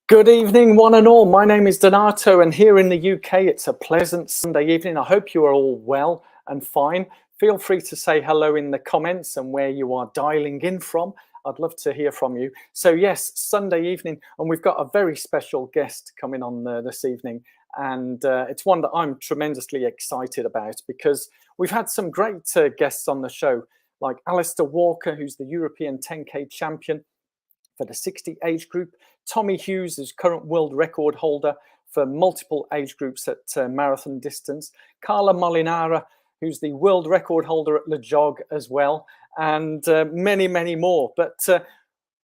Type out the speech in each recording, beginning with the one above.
Good evening, one and all. My name is Donato, and here in the UK, it's a pleasant Sunday evening. I hope you are all well and fine. Feel free to say hello in the comments and where you are dialing in from. I'd love to hear from you. So yes, Sunday evening, and we've got a very special guest coming on this evening. And it's one that I'm tremendously excited about because we've had some great guests on the show, like Alistair Walker, who's the European 10K champion for the 60 age group. Tommy Hughes is current world record holder for multiple age groups at marathon distance. Carla Molinara, who's the world record holder at Le Jog as well, and many, many more. But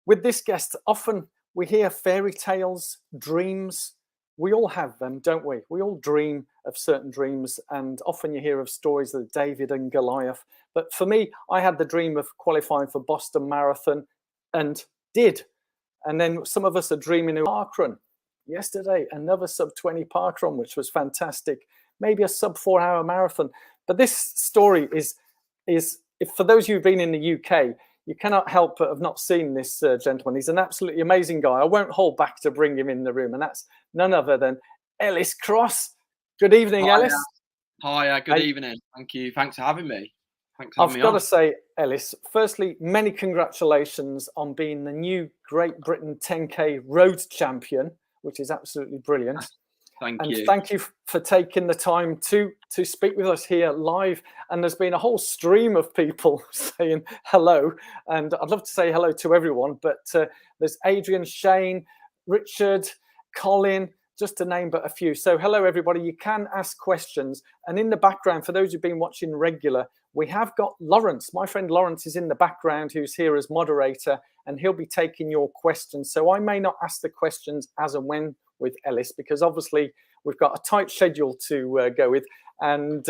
with this guest, often we hear fairy tales, dreams. We all have them, don't we? We all dream of certain dreams, and often you hear of stories of David and Goliath. But for me, I had the dream of qualifying for Boston Marathon and did. And then some of us are dreaming of parkrun. Yesterday, another sub-20 parkrun, which was fantastic. Maybe a sub-4-hour marathon. But this story is if for those of you who've been in the UK, you cannot help but have not seen this gentleman. He's an absolutely amazing guy. I won't hold back to bring him in the room. And that's none other than Ellis Cross. Good evening, Ellis. Hi, good evening. Thank you. Thanks for having me. I've got to say, Ellis, firstly, many congratulations on being the new Great Britain 10K road champion, which is absolutely brilliant. Thank you. Thank you for taking the time to speak with us here live. And there's been a whole stream of people saying hello. And I'd love to say hello to everyone. But there's Adrian, Shane, Richard, Colin, just to name but a few. So hello, everybody. You can ask questions. And in the background, for those who've been watching regular, we have got Lawrence. My friend Lawrence is in the background, who's here as moderator, and he'll be taking your questions. So I may not ask the questions as and when with Ellis, because obviously we've got a tight schedule to go with. And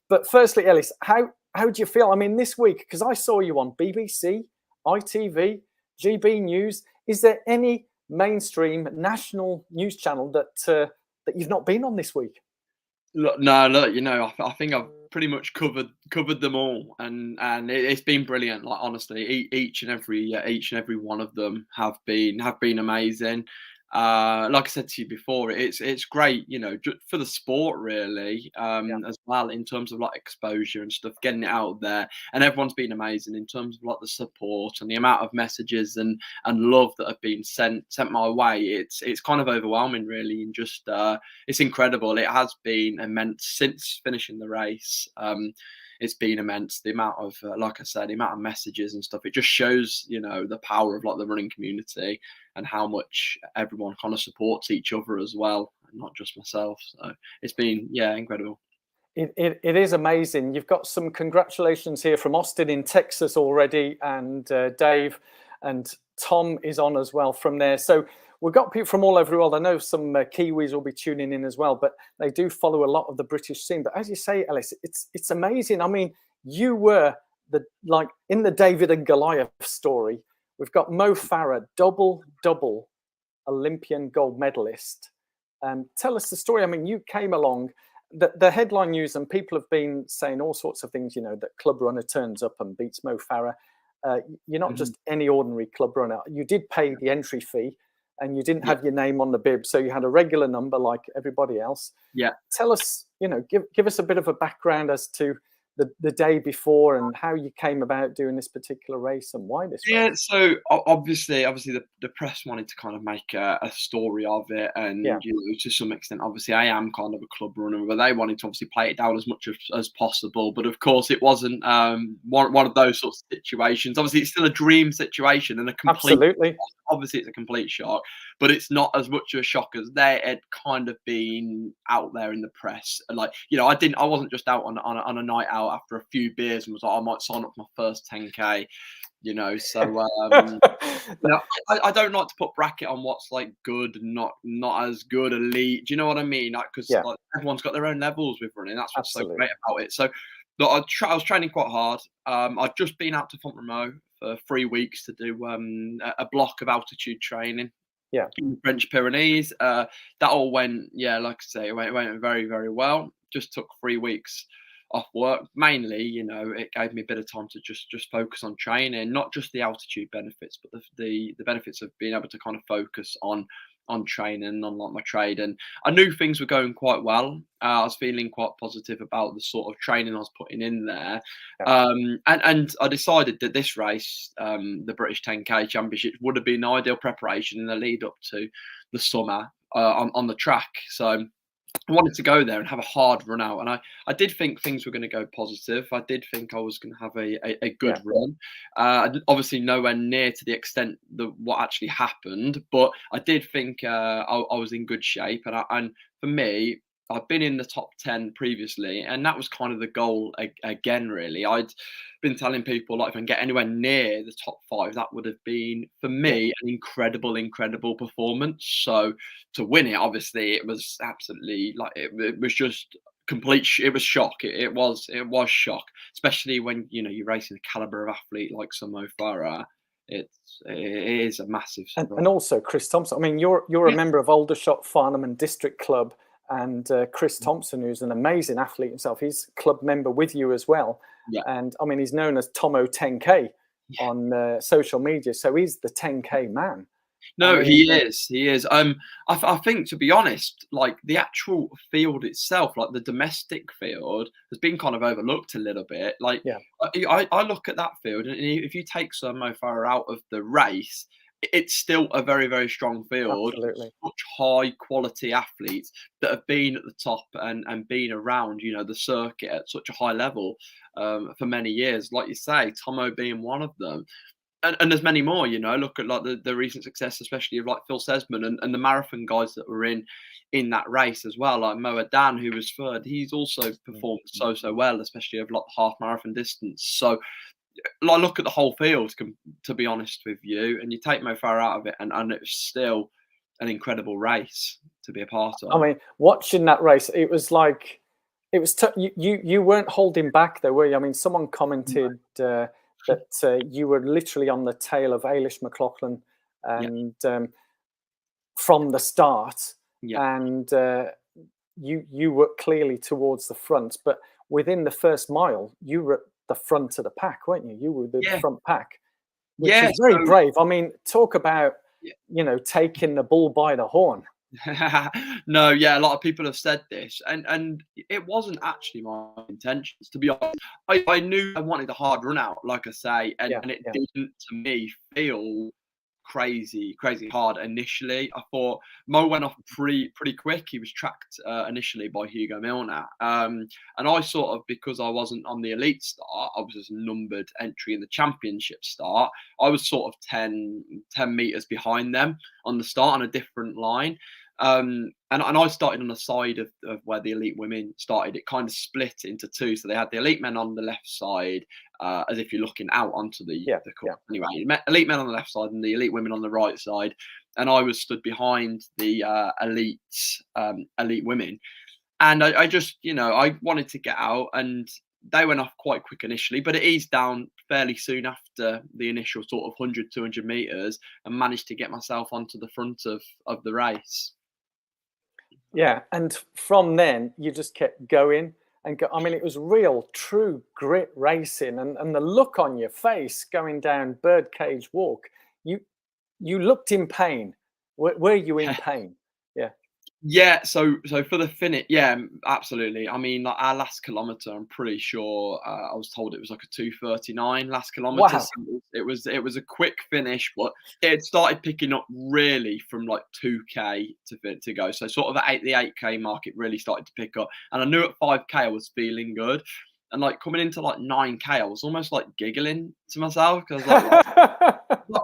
but firstly, Ellis, how do you feel? I mean, this week, because I saw you on BBC, ITV, GB News. Is there any mainstream national news channel that you've not been on this week? Look, I think I've pretty much covered them all, and it's been brilliant. Like, honestly, each and every one of them have been amazing. Like I said to you before, it's great, for the sport really, as well, in terms of like exposure and stuff, getting it out there, and everyone's been amazing in terms of like the support and the amount of messages and love that have been sent my way. It's kind of overwhelming really, and just it's incredible. It has been immense since finishing the race. It's been immense. The amount of, like I said, the amount of messages and stuff. It just shows, the power of like the running community and how much everyone kind of supports each other as well, and not just myself. So it's been, incredible. It is amazing. You've got some congratulations here from Austin in Texas already, and Dave and Tom is on as well from there. So we've got people from all over the world. I know some Kiwis will be tuning in as well, but they do follow a lot of the British scene. But as you say, Ellis, it's amazing. I mean, you were in the David and Goliath story. We've got Mo Farah, double Olympian gold medalist. Tell us the story. I mean, you came along. The headline news, and people have been saying all sorts of things, that club runner turns up and beats Mo Farah. You're not just any ordinary club runner. You did pay the entry fee, and you didn't have your name on the bib, so you had a regular number like everybody else. Yeah. Tell us, give us a bit of a background as to the day before and how you came about doing this particular race and why this race. So obviously the press wanted to kind of make a story of it, and to some extent, obviously I am kind of a club runner, but they wanted to obviously play it down as much as possible. But of course it wasn't one of those sorts of situations. Obviously it's still a dream situation and a complete Absolutely. Obviously it's a complete shock, but it's not as much of a shock as they had kind of been out there in the press. Like, I wasn't just out on a night out after a few beers and was like, I might sign up for my first 10K, so I don't like to put bracket on what's like good and not as good, elite. Do you know what I mean? Like, because like, everyone's got their own levels with running. That's what's so great about it. So I was training quite hard. I'd just been out to Fontramaux for 3 weeks to do a block of altitude training. Yeah. In the French Pyrenees. That all went, like I say, it went very, very well. Just took 3 weeks off work. Mainly, it gave me a bit of time to just focus on training, not just the altitude benefits, but the benefits of being able to kind of focus on on training and on like my trade, and I knew things were going quite well. I was feeling quite positive about the sort of training I was putting in there, and I decided that this race, the British 10K Championship, would have been ideal preparation in the lead up to the summer on the track. So I wanted to go there and have a hard run out, and I did think things were going to go positive. I did think I was going to have a good run. Obviously, nowhere near to the extent that what actually happened, but I did think I was in good shape. And for me, I've been in the top 10 previously, and that was kind of the goal again. Really, I'd been telling people, like, if I can get anywhere near the top 5, that would have been for me an incredible performance. So to win it, obviously, it was absolutely like it was just complete. It was shock. It was shock, especially when you're racing a caliber of athlete like Mo Farah. It is a massive surprise. And also Chris Thompson. I mean, you're a member of Aldershot Farnham District Club, and Chris Thompson, who's an amazing athlete himself, he's club member with you as well. Yeah. And I mean, he's known as Tomo 10K on social media, so he's the 10K man. No, he is. I think, to be honest, like the actual field itself, like the domestic field, has been kind of overlooked a little bit. Like, I look at that field, and if you take Mo Farah out of the race, it's still a very strong field. Absolutely. Such high quality athletes that have been at the top and been around, the circuit at such a high level for many years. Like you say, Tomo being one of them. And there's many more, look at like the recent success, especially of like Phil Sesman and the marathon guys that were in that race as well, like Mo Dan, who was third. He's also performed so well, especially of like the half marathon distance. So I look at the whole field, to be honest with you, and you take Mo Farah out of it, and it's still an incredible race to be a part of. I mean, watching that race, it was like, you weren't holding back though, were you? I mean, someone commented that you were literally on the tail of Ailish McLaughlin and from the start, and you were clearly towards the front, but within the first mile, you were at the front of the pack, weren't you? You were the front pack, which is very brave. I mean, talk about taking the bull by the horn. No, a lot of people have said this, and it wasn't actually my intentions, to be honest. I knew I wanted a hard run out, like I say, and it didn't, to me, feel crazy hard initially. I thought Mo went off pretty quick. He was tracked initially by Hugo Milner, and I sort of, because I wasn't on the elite start, I was just numbered entry in the championship start. I was sort of 10 meters behind them on the start on a different line. And I started on the side of where the elite women started. It kind of split into two. So they had the elite men on the left side, as if you're looking out onto the course. Anyway, elite men on the left side and the elite women on the right side. And I was stood behind the elite women. And I just, I wanted to get out, and they went off quite quick initially, but it eased down fairly soon after the initial sort of 100, 200 meters, and managed to get myself onto the front of the race. Yeah, and from then you just kept going and go. I mean, it was real, true grit racing, and the look on your face going down Birdcage Walk. You looked in pain. Were you in pain? Yeah, so for the finish, absolutely. I mean, like our last kilometre, I'm pretty sure I was told it was like a 2:39 last kilometre. Wow. So it was a quick finish, but it started picking up really from like 2K to go. So sort of at the 8K mark, it really started to pick up, and I knew at 5K I was feeling good. And like coming into like 9K, I was almost like giggling to myself, because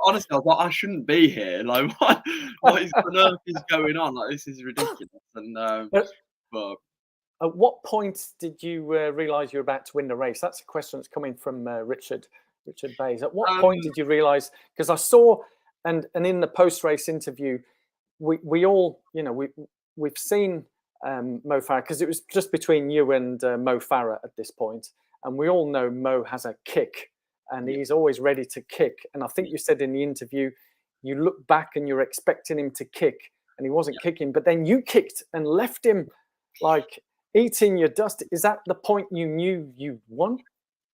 honestly, I was like, I shouldn't be here. Like, what is on earth is going on? Like, this is ridiculous. And but at what point did you realise you were about to win the race? That's a question that's coming from Richard Bays. At what point did you realise? Because I saw, and in the post-race interview, we all, we've seen Mo Farah, because it was just between you and Mo Farah at this point, and we all know Mo has a kick, and he's always ready to kick. And I think you said in the interview, you look back and you're expecting him to kick, and he wasn't kicking, but then you kicked and left him like eating your dust. Is that the point you knew you won?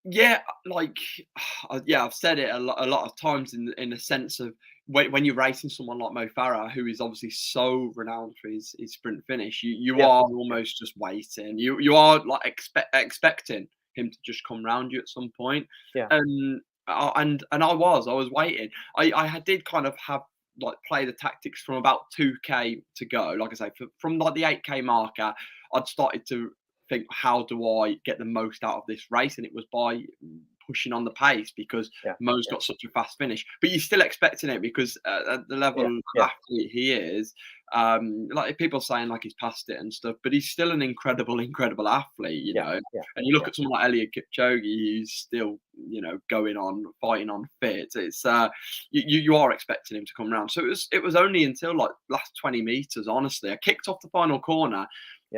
Yeah, like, I've said it a lot of times in the sense of, when you're racing someone like Mo Farah, who is obviously so renowned for his sprint finish, you Yeah. are almost just waiting. You are like expecting him to just come round you at some point. Yeah. And I was waiting. I did kind of have like play the tactics from about 2K to go. Like I say, from like the 8K marker, I'd started to think, how do I get the most out of this race? And it was by pushing on the pace, because Mo's got such a fast finish. But you're still expecting it, because at the level of athlete he is, like people saying like he's past it and stuff, but he's still an incredible athlete, you know. And you look at someone like Eliud Kipchoge, who's still, you know, going on, fighting on fit. It's you are expecting him to come around. So it was only until like last 20 meters, honestly. I kicked off the final corner.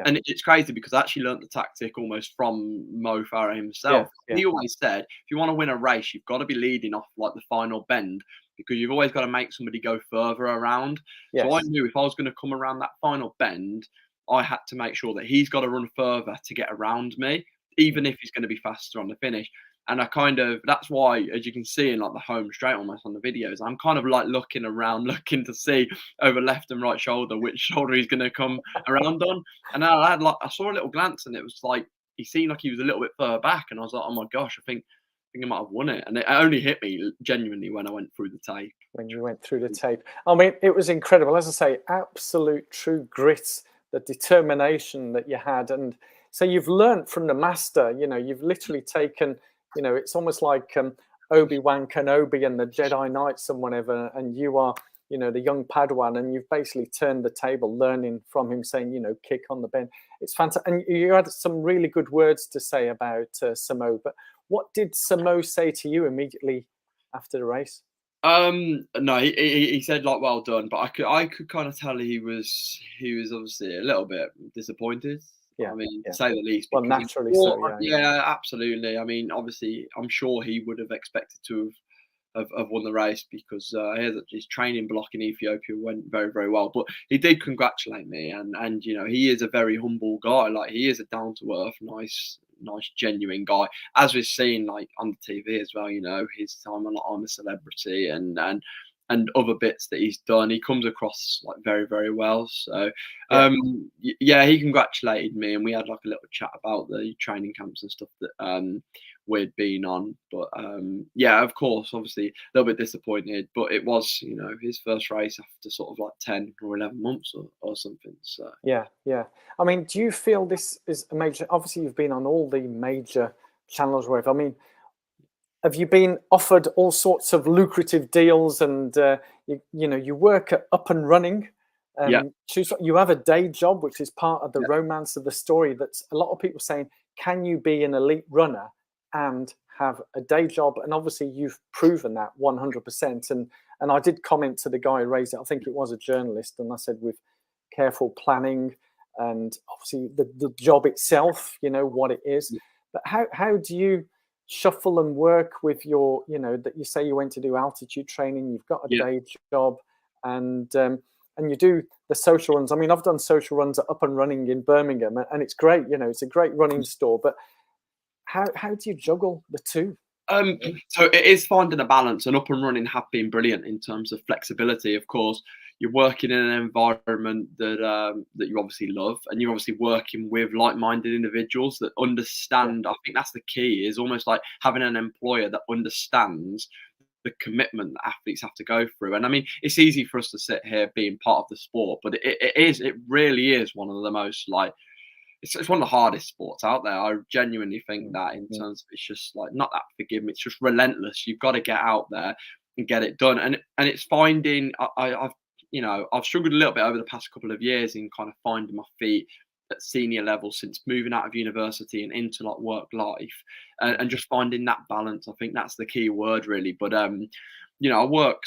And it's crazy, because I actually learnt the tactic almost from Mo Farah himself. He always said, if you want to win a race, you've got to be leading off like the final bend, because you've always got to make somebody go further around. So I knew if I was going to come around that final bend, I had to make sure that he's got to run further to get around me, even if he's going to be faster on the finish. And that's why, as you can see in like the home straight almost on the videos, I'm kind of like looking around, looking to see over left and right shoulder, which shoulder he's going to come around on. And I saw a little glance, and it was like, he seemed like he was a little bit further back. And I was like, oh my gosh, I think I might have won it. And it only hit me genuinely when I went through the tape. When you went through the tape. I mean, it was incredible. As I say, absolute true grit, the determination that you had. And so you've learned from the master, you know, you've literally taken, you know, it's almost like Obi-Wan Kenobi and the Jedi Knights and whatever, and you are, you know, the young Padawan, and you've basically turned the table, learning from him, saying, you know, kick on the bend. It's fantastic. And you had some really good words to say about Samo. But what did Samo say to you immediately after the race? No, he said like, well done, but I could kind of tell he was obviously a little bit disappointed. I mean, to say the least. Well, naturally so. Yeah, absolutely. I mean, obviously, I'm sure he would have expected to have won the race, because his training block in Ethiopia went very, very well. But he did congratulate me, and you know, he is a very humble guy. Like, he is a down to earth, nice, genuine guy, as we've seen like on the TV as well. You know, his time on I'm a Celebrity and other bits that he's done, he comes across like very, very well. So he congratulated me, and we had like a little chat about the training camps and stuff that we'd been on. But of course, obviously a little bit disappointed, but it was, you know, his first race after sort of like 10 or 11 months or something. So yeah. I mean, do you feel this is a major, obviously you've been on all the major channels, wherever. I mean, have you been offered all sorts of lucrative deals, and you know, you work at Up and Running? You have a day job, which is part of the romance of the story. That's a lot of people saying, can you be an elite runner and have a day job? And obviously you've proven that 100%. And I did comment to the guy who raised it, I think it was a journalist, and I said, with careful planning and obviously the job itself, you know what it is. But how do you shuffle and work with your, you know, that you say you went to do altitude training, you've got a day job, and you do the social runs? I mean, I've done social runs at Up and Running in Birmingham, and it's great, you know, it's a great running store. But how do you juggle the two? So it is finding a balance, and Up and Running have been brilliant in terms of flexibility. Of course, you're working in an environment that you obviously love, and you're obviously working with like-minded individuals that understand. I think that's the key, is almost like having an employer that understands the commitment that athletes have to go through. And I mean, it's easy for us to sit here being part of the sport, but it really is one of the most like, it's one of the hardest sports out there. I genuinely think that, in terms of, it's just like not that forgiving, it's just relentless. You've got to get out there and get it done. And it's finding, I've struggled a little bit over the past couple of years in kind of finding my feet at senior level since moving out of university and into like work life, and just finding that balance. I think that's the key word, really. But I work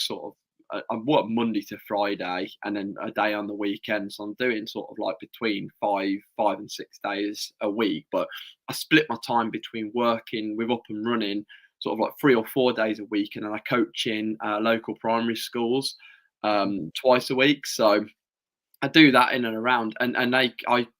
I work Monday to Friday, and then a day on the weekend. So I'm doing sort of like between five and 6 days a week. But I split my time between working with Up and Running sort of like 3 or 4 days a week, and then I coach in local primary schools twice a week. So I do that in and around, and I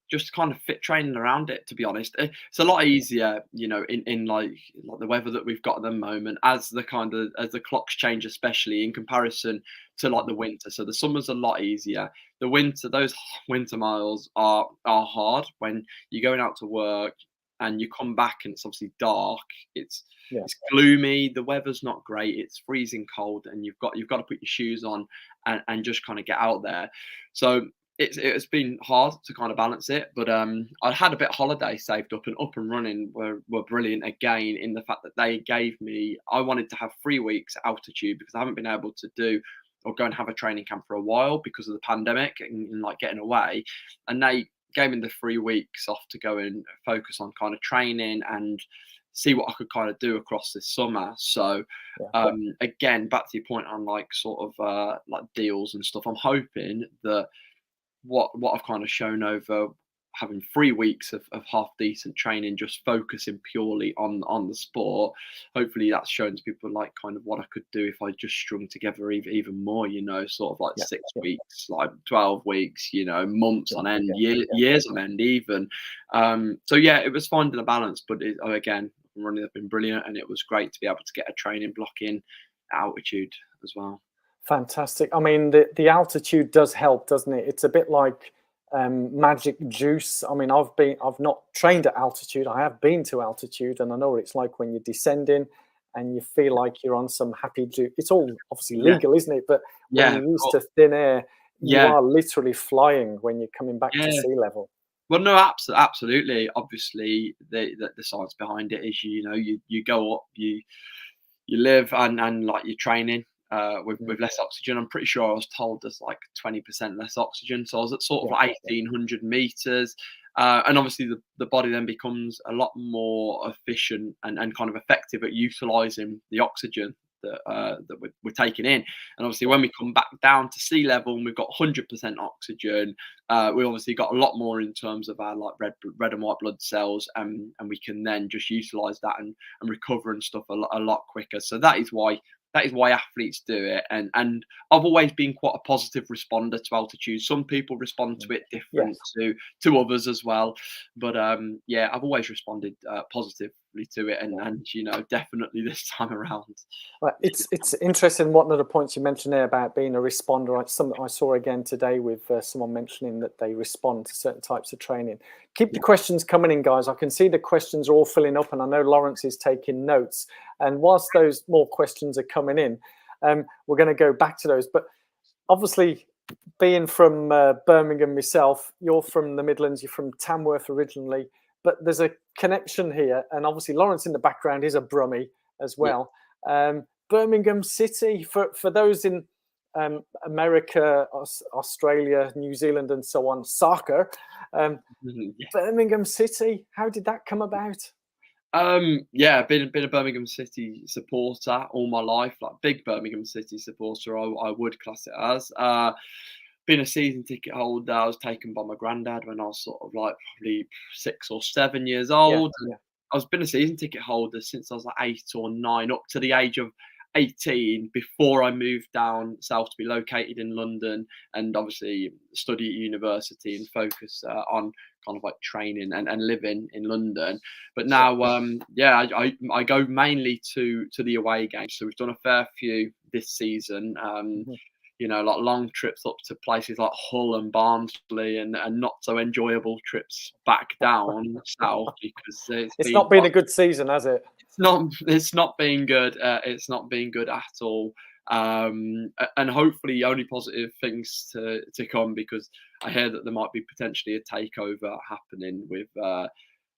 just kind of fit training around it. To be honest, it's a lot easier, you know, in like the weather that we've got at the moment, as the clocks change, especially in comparison to like the winter. So the summer's a lot easier. The winter, those winter miles are hard when you're going out to work and you come back and it's obviously dark. It's gloomy. The weather's not great. It's freezing cold, and you've got to put your shoes on and just kind of get out there. So it's been hard to kind of balance it, but I had a bit of holiday saved up, and Up and Running were brilliant again, in the fact that they gave me, I wanted to have 3 weeks altitude because I haven't been able to do or go and have a training camp for a while because of the pandemic and like getting away, and they gave me the 3 weeks off to go and focus on kind of training and see what I could kind of do across this summer. So again, back to your point on like sort of like deals and stuff, I'm hoping that what I've kind of shown over having 3 weeks of half decent training, just focusing purely on the sport, hopefully that's shown to people like kind of what I could do if I just strung together even more, you know, sort of like 6 weeks, like 12 weeks, you know, months on end, years on end even. So yeah, it was finding a balance, but again, running have been brilliant, and it was great to be able to get a training block in altitude as well. Fantastic. I mean, the altitude does help, doesn't it? It's a bit like magic juice. I mean, I've not trained at altitude. I have been to altitude, and I know what it's like when you're descending and you feel like you're on some happy juice. It's all obviously legal, isn't it? But when you're used to thin air, you are literally flying when you're coming back to sea level. Well, no, absolutely. Obviously, the science behind it is, you know, you go up, you live and like you're training with less oxygen. I'm pretty sure I was told there's like 20% less oxygen. So I was at sort of like 1,800 meters. And obviously the body then becomes a lot more efficient and kind of effective at utilizing the oxygen that we're taking in. And obviously when we come back down to sea level and we've got 100% oxygen, we obviously got a lot more in terms of our like red and white blood cells, and we can then just utilize that and recover and stuff a lot quicker. So that is why athletes do it, and I've always been quite a positive responder to altitude. Some people respond to it different to others as well, but I've always responded positively to it, and you know, definitely this time around. Well, it's interesting. One of the points you mentioned there about being a responder, like something I saw again today with someone mentioning that they respond to certain types of training. Keep the questions coming in, guys. I can see the questions are all filling up, and I know Lawrence is taking notes. And whilst those more questions are coming in, we're going to go back to those. But obviously, being from Birmingham myself, you're from the Midlands, you're from Tamworth originally, but there's a connection here. And obviously, Lawrence in the background is a Brummie as well. Birmingham City, for those in America, Australia, New Zealand, and so on, soccer. Birmingham City, how did that come about? Been a Birmingham City supporter all my life, like big Birmingham City supporter, I would class it as. Been a season ticket holder. I was taken by my granddad when I was sort of like probably 6 or 7 years old. I was been a season ticket holder since I was like 8 or 9, up to the age of 18, before I moved down south to be located in London and obviously study at university and focus on kind of like training and living in London. But now, I go mainly to the away games. So we've done a fair few this season. You know, like long trips up to places like Hull and Barnsley, and not so enjoyable trips back down south because it's not been a good season, has it? It's not been good. It's not been good at all. And hopefully only positive things to come, because I hear that there might be potentially a takeover happening with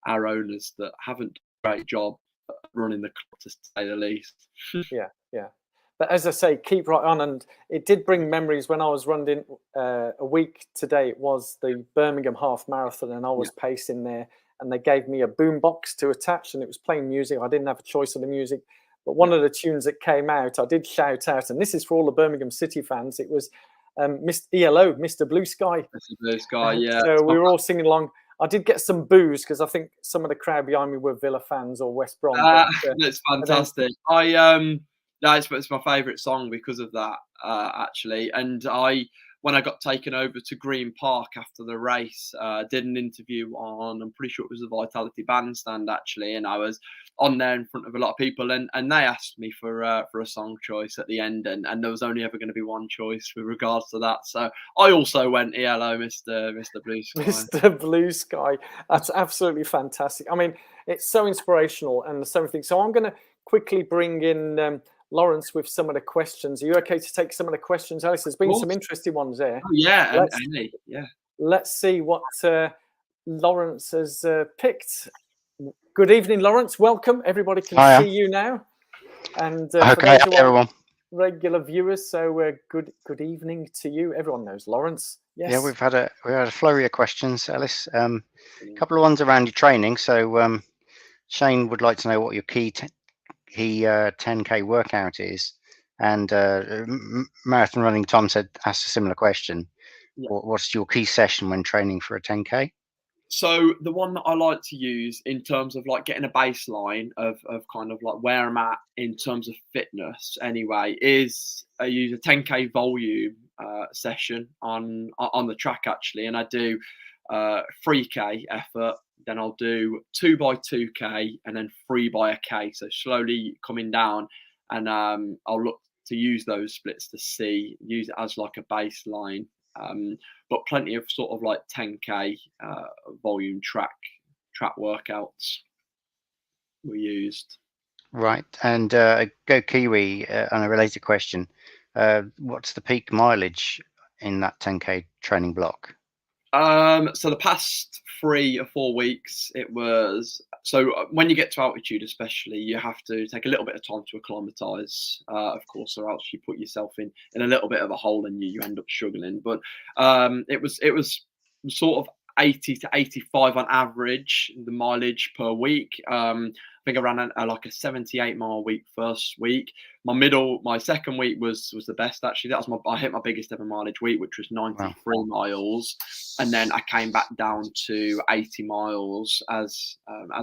our owners that haven't done a great job running the club, to say the least. Yeah. But as I say, keep right on. And it did bring memories when I was running a week today. It was the Birmingham Half Marathon, and I was pacing there, and they gave me a boombox to attach, and it was playing music. I didn't have a choice of the music, but one of the tunes that came out, I did shout out, and this is for all the Birmingham City fans. It was ELO, Mr. Blue Sky. Mr. Blue Sky, So we were all singing along. I did get some boos because I think some of the crowd behind me were Villa fans or West Brom. That's fantastic. No, it's my favourite song because of that, actually. And when I got taken over to Green Park after the race, did an interview on, I'm pretty sure it was the Vitality Bandstand, actually, and I was on there in front of a lot of people, and they asked me for a song choice at the end, and there was only ever going to be one choice with regards to that. So I also went ELO, Mr. Blue Sky. Mr. Blue Sky. That's absolutely fantastic. I mean, it's so inspirational and so everything. So I'm going to quickly bring in Lawrence with some of the questions. Are you okay to take some of the questions, Ellis? There's been some interesting ones there. Oh, yeah, Let's see what Lawrence has picked. Good evening, Lawrence. Welcome. Everybody can see you now. And okay, everyone. Regular viewers, so good evening to you. Everyone knows Lawrence. Yes. Yeah, we had a flurry of questions, Ellis. A couple of ones around your training. So Shane would like to know what your key 10K workout is, and marathon running Tom asked a similar question. Yeah. What's your key session when training for a 10K? So the one that I like to use in terms of like getting a baseline of kind of like where I'm at in terms of fitness anyway is I use a 10K volume session on the track, actually, and I do 3K effort, then I'll do 2x2K and then 3x1K, so slowly coming down, and I'll look to use those splits to use it as like a baseline. But plenty of sort of like 10K volume track workouts were used. Right, and Go Kiwi on a related question. What's the peak mileage in that 10K training block? So the past 3 or 4 weeks, it was, so when you get to altitude especially, you have to take a little bit of time to acclimatise, of course, or else you put yourself in a little bit of a hole and you end up struggling. But it was sort of 80 to 85 on average, the mileage per week. I think I ran like a 78-mile week first week. My second week was the best, actually. I hit my biggest ever mileage week, which was 93 miles, and then I came back down to 80 miles as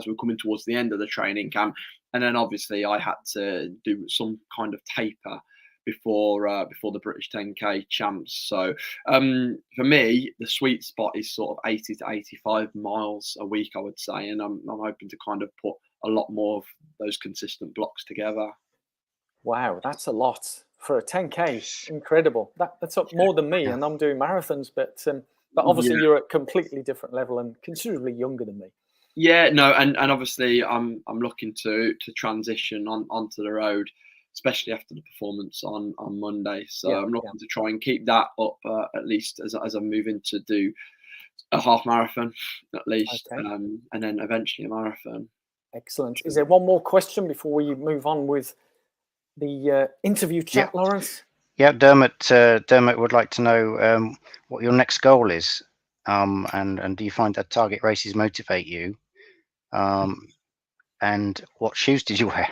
we were coming towards the end of the training camp, and then obviously I had to do some kind of taper before the British 10K champs. So for me, the sweet spot is sort of 80 to 85 miles a week, I would say, and I'm hoping to kind of put a lot more of those consistent blocks together. Wow, that's a lot for a 10K. Incredible. That's up more than me, and I'm doing marathons, but obviously you're at a completely different level and considerably younger than me. Yeah, no, and obviously I'm looking to transition onto the road, especially after the performance on Monday. So I'm looking to try and keep that up at least as I move into do a half marathon at least, and then eventually a marathon. Excellent. Is there one more question before we move on with the interview chat, Lawrence? Yeah, Dermot would like to know what your next goal is, and do you find that target races motivate you? And what shoes did you wear?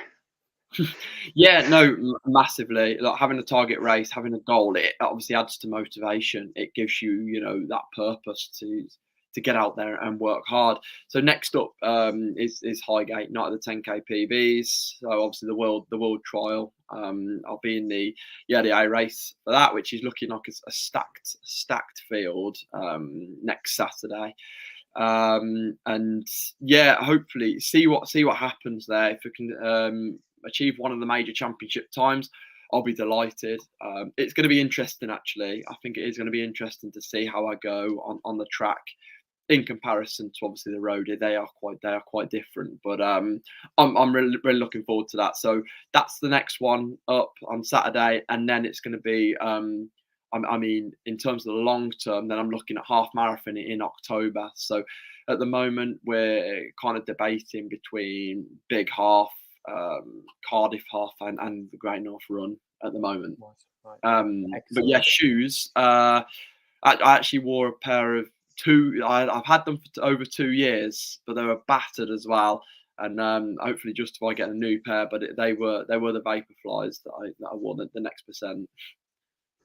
Yeah, no, massively. Like having a target race, having a goal, it obviously adds to motivation. It gives you, that purpose to get out there and work hard. So next up is Highgate, Night of the 10K PBs. So obviously the world trial. I'll be in the A race for that, which is looking like a stacked field next Saturday. And yeah, hopefully see what happens there. If we can achieve one of the major championship times, I'll be delighted. It's going to be interesting, actually. I think it is going to be interesting to see how I go on the track in comparison to obviously the road. They are quite different, but I'm really looking forward to that. So that's the next one up on Saturday, and then it's going to be I mean, in terms of the long term, then I'm looking at half marathon in October. So at the moment, we're kind of debating between big half, Cardiff half, and the Great North Run at the moment. Right. But yeah, shoes. I actually wore a pair of two. I've had them for over 2 years, but they were battered as well. And hopefully justify getting a new pair. But they were the Vaporflies that I wore the next percent.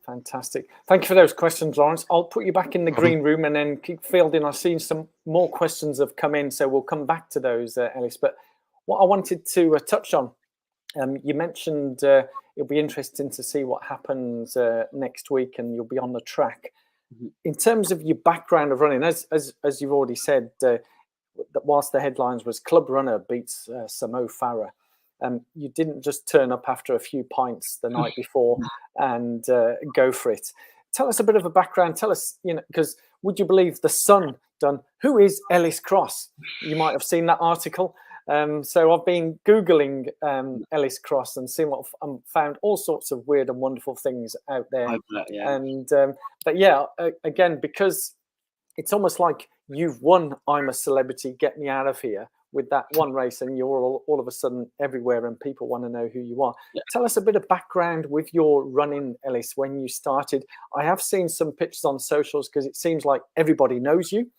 Fantastic. Thank you for those questions, Lawrence. I'll put you back in the green room and then keep fielding. I've seen some more questions have come in, so we'll come back to those, Ellis. But what I wanted to touch on You mentioned it'll be interesting to see what happens next week, and you'll be on the track. In terms of your background of running, as you've already said, that whilst the headlines was club runner beats Sir Mo Farah, you didn't just turn up after a few pints the night before and go for it. Tell us a bit of a background. Tell us, because would you believe the Sun done, who is Ellis Cross? You might have seen that article. So I've been Googling Ellis Cross and seen what found all sorts of weird and wonderful things out there. And but yeah, again, because it's almost like you've won I'm a Celebrity, Get Me Out of Here with that one race, and you're all of a sudden everywhere and people want to know who you are. Tell us a bit of background with your running, Ellis, when you started. I have seen some pictures on socials because it seems like everybody knows you.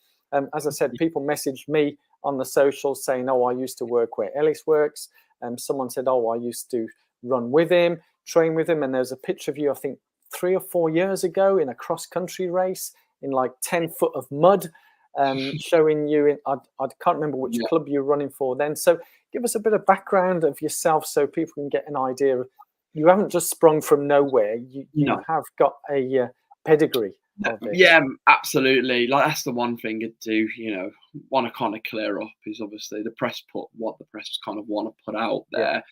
As I said, people messaged me on the socials saying, oh, I used to work where Ellis works. Someone said, oh, I used to run with him, train with him. And there's a picture of you, I think 3 or 4 years ago in a cross-country race in like 10 foot of mud, showing you in, I can't remember which club you're running for then. So give us a bit of background of yourself so people can get an idea. You haven't just sprung from nowhere. You have got a pedigree. Yeah, absolutely. Like, that's the one thing I do, want to kind of clear up is obviously the press put what the press kind of want to put out there.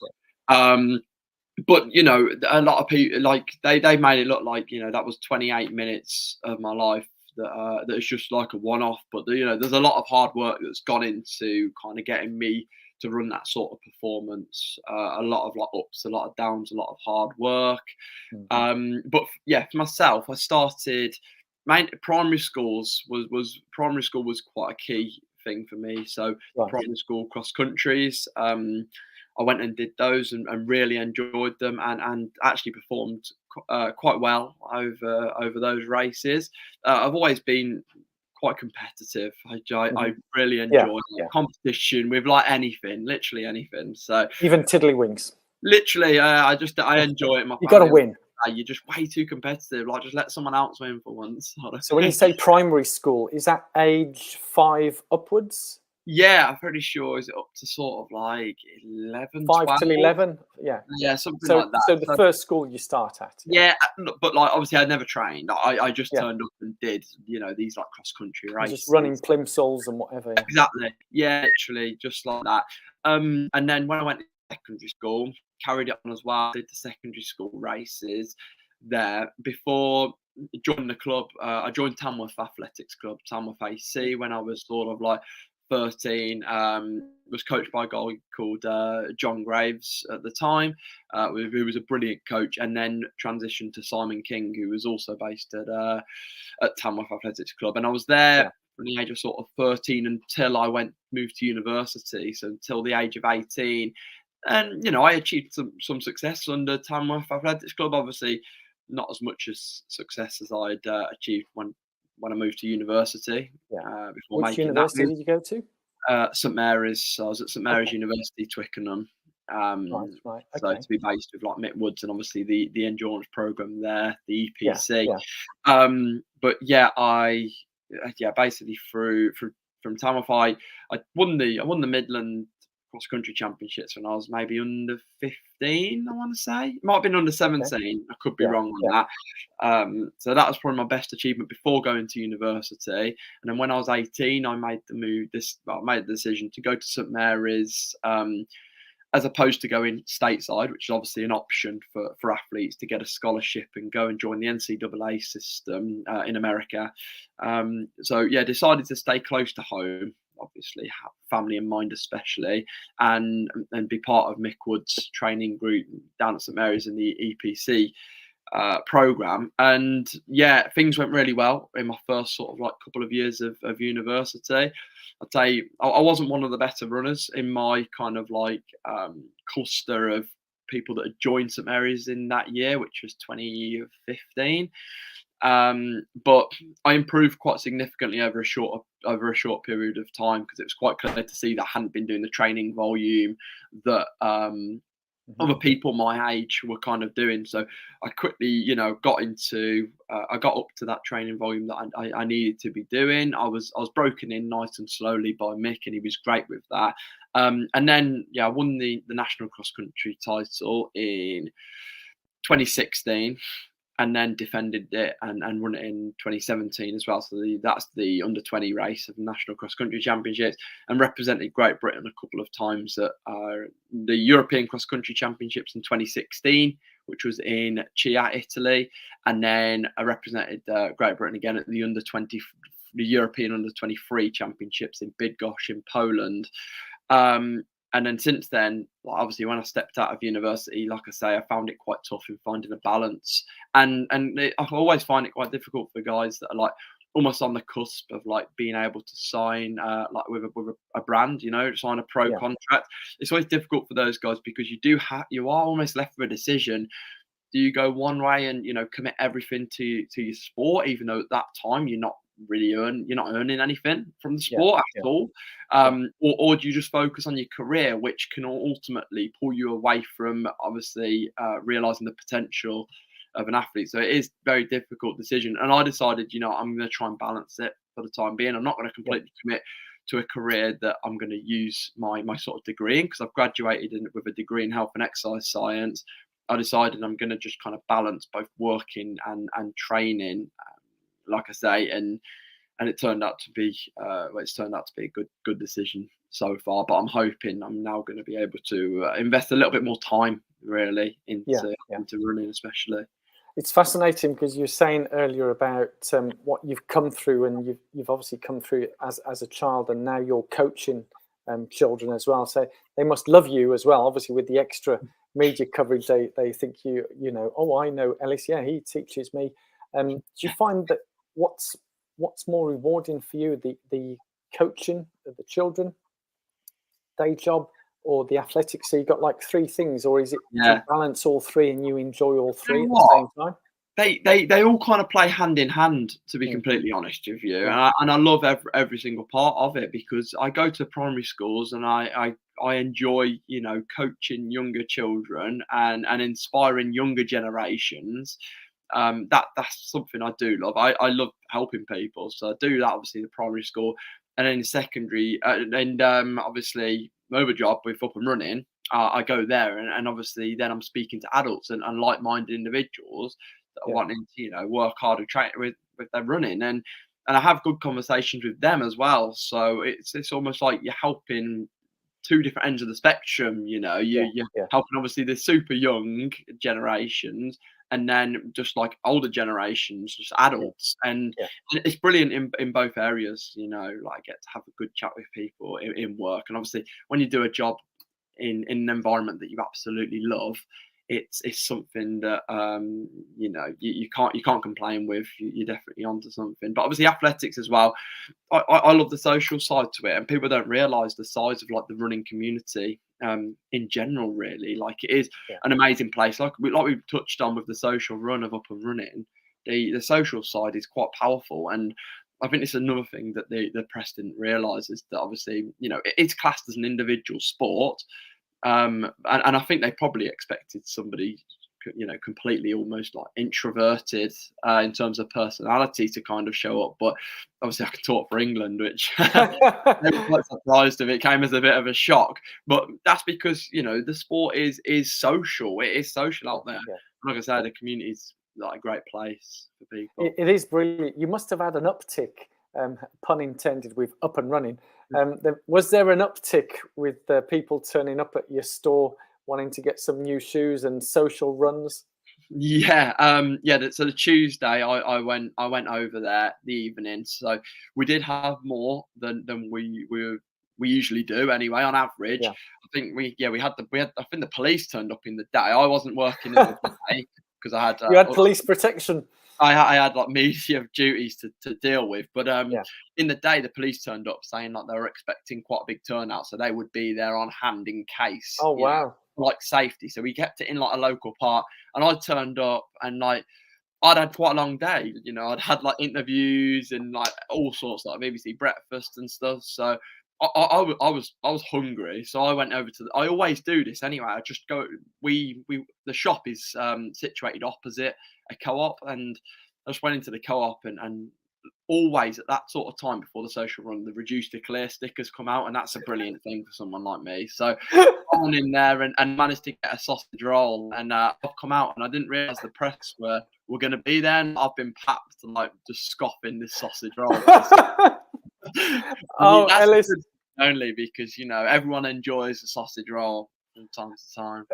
But a lot of people, like, they made it look like that was 28 minutes of my life that it's just like a one-off. But there's a lot of hard work that's gone into kind of getting me to run that sort of performance. A lot of ups, a lot of downs, a lot of hard work. But yeah, for myself, I started. Primary school was quite a key thing for me. So primary school cross countries, I went and did those and really enjoyed them and actually performed quite well over those races. I've always been quite competitive. I really enjoy competition with like anything, literally anything. So even tiddlywinks. Literally, I enjoy it. You got to win. You're just way too competitive. Like, just let someone else win for once. So when you say primary school, is that age 5 upwards? Yeah, I'm pretty sure. Is it up to sort of like 11, 5 12? till 11? Yeah. Yeah, something like that. So the first school you start at? Yeah, but like obviously I never trained. I just turned up and did, these like cross country races. Just running plimsolls and whatever. Yeah. Exactly. Yeah, literally just like that. And then when I went to secondary school, carried it on as well. Did the secondary school races there before joining the club. I joined Tamworth Athletics Club, Tamworth AC, when I was sort of like 13. Was coached by a guy called John Graves at the time, who was a brilliant coach, and then transitioned to Simon King, who was also based at Tamworth Athletics Club. And I was there from the age of sort of 13 until I moved to university, so until the age of 18. And I achieved some success under Tamworth Athletics Club. Obviously, not as much as success as I'd achieved when I moved to university. Which university did you go to? St Mary's. So I was at St Mary's University, Twickenham. Right. Okay. So to be based with like Mick Woods and obviously the endurance program there, the EPC. But yeah, I basically from Tamworth, I won the Midland cross country championships when I was maybe under 15. I want to say it might have been under 17. Okay. I could be wrong on that. So that was probably my best achievement before going to university. And then when I was 18, I made the decision to go to St Mary's, as opposed to going stateside, which is obviously an option for athletes to get a scholarship and go and join the NCAA system in America. So yeah, decided to stay close to home, obviously have family in mind especially, and be part of Mick Wood's training group down at St Mary's in the EPC program. And yeah, things went really well in my first sort of like couple of years of university. I'd say I wasn't one of the better runners in my kind of like cluster of people that had joined St Mary's in that year, which was 2015. But I improved quite significantly over a short period of time, because it was quite clear to see that I hadn't been doing the training volume that other people my age were kind of doing. So I quickly, got into, I got up to that training volume that I needed to be doing. I was broken in nice and slowly by Mick, and he was great with that. And then, I won the national cross country title in 2016. And then defended it and won it in 2017 as well. So that's the under 20 race of the National Cross Country Championships, and represented Great Britain a couple of times at the European Cross Country Championships in 2016, which was in Chia, Italy. And then I represented Great Britain again at the the European under 23 Championships in Bydgoszcz in Poland. And then since then, obviously, when I stepped out of university, like I say, I found it quite tough in finding a balance. And I always find it quite difficult for guys that are like almost on the cusp of like being able to sign like with a brand, sign a pro contract. It's always difficult for those guys because you are almost left with a decision. Do you go one way and commit everything to your sport, even though at that time you're not earning anything from the sport at all, or do you just focus on your career, which can ultimately pull you away from obviously realizing the potential of an athlete? So it is a very difficult decision, and I decided I'm going to try and balance it for the time being. I'm not going to completely commit to a career that I'm going to use my sort of degree in, because I've graduated with a degree in health and exercise science. I decided I'm going to just kind of balance both working and training, like I say, and it turned out to be a good decision so far. But I'm hoping I'm now going to be able to invest a little bit more time really into running, especially. It's fascinating because you were saying earlier about what you've come through, and you've obviously come through as a child, and now you're coaching children as well. So they must love you as well. Obviously, with the extra media coverage, they think oh, I know Ellis. Yeah, he teaches me. Do you find that what's more rewarding for you, the coaching of the children, day job, or the athletics? So you got like three things, or is it to balance all three and you enjoy all three at the same time? They all kind of play hand in hand, to be completely honest with you, and I love every single part of it, because I go to primary schools and I enjoy coaching younger children and inspiring younger generations. That's something I do love. I love helping people, so I do that obviously in the primary school, and then in secondary, and obviously my other job with Up and Running, I go there, and obviously then I'm speaking to adults and like-minded individuals that are wanting to work hard and train with their running, and I have good conversations with them as well. So it's almost like you're helping two different ends of the spectrum. You're helping obviously the super young generations, and then just like older generations, just adults. And it's brilliant in both areas, like I get to have a good chat with people in work. And obviously when you do a job in an environment that you absolutely love, it's something that you can't complain with. You're definitely onto something. But obviously athletics as well, I love the social side to it, and people don't realize the size of like the running community in general, really. Like it is an amazing place, like we've touched on with the social run of Up and Running. The social side is quite powerful, and I think it's another thing that the press didn't realize, is that obviously it's classed as an individual sport. And I think they probably expected somebody, completely almost like introverted in terms of personality to kind of show up. But obviously I can talk for England, which they were quite surprised of. It came as a bit of a shock. But that's because, the sport is social. It is social out there. Like I said, the community is like a great place for people. It is brilliant. You must have had an uptick, pun intended, with Up and Running. Was there an uptick with people turning up at your store wanting to get some new shoes and social runs? So the Tuesday I went over there the evening, so we did have more than we usually do anyway on average. I think we had I think the police turned up in the day. I wasn't working in the day because I had you had police protection. I had like media duties to deal with, but in the day the police turned up saying like they were expecting quite a big turnout, so they would be there on hand in case. Oh wow! Like safety, so we kept it in like a local park, and I turned up and like I'd had quite a long day. I'd had like interviews and like all sorts, like BBC breakfast and stuff. So I was hungry, so I went over to. I always do this anyway. I just go. The shop is situated opposite a co-op, and I just went into the co-op and always at that sort of time before the social run, the reduced to clear stickers come out, and that's a brilliant thing for someone like me. So I went in there and managed to get a sausage roll, and I've come out and I didn't realise the press were going to be there, and I've been packed to like just scoffing this sausage roll. Oh, That's Ellis. only because everyone enjoys a sausage roll from time to time.